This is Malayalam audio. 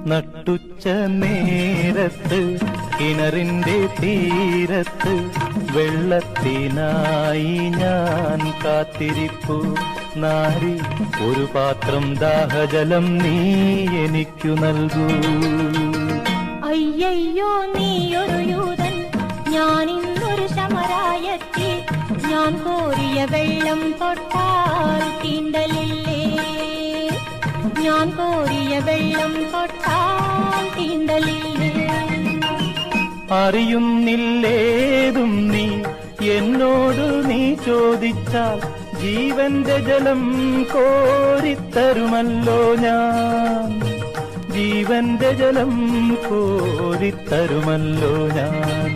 നട്ടുച്ച നേരത്ത് കിണറിന്റെ തീരത്ത് വെള്ളത്തിനായി ഞാൻ കാത്തിരിപ്പു നാരി, ഒരു പാത്രം ദാഹജലം നീ എനിക്കു നൽകൂ. അയ്യയ്യോ നീയൊരു യൂതൻ, ഞാനിന്നൊരു ശമരായത്തി, ഞാൻ കോരിയ വെള്ളം തൊട്ടാൽ തീണ്ടലില്ലേ, ഞാൻ കോരിയ വെള്ളം തൊട്ടാൽ തീണ്ടലില്ലേ. അറിയുന്നില്ലേതും നീ എന്നോട് നീ ചോദിച്ചാൽ ജീവന്റെ ജലം കോരിത്തരുമല്ലോ ഞാൻ, ജീവന്റെ ജലം കോരിത്തരുമല്ലോ ഞാൻ.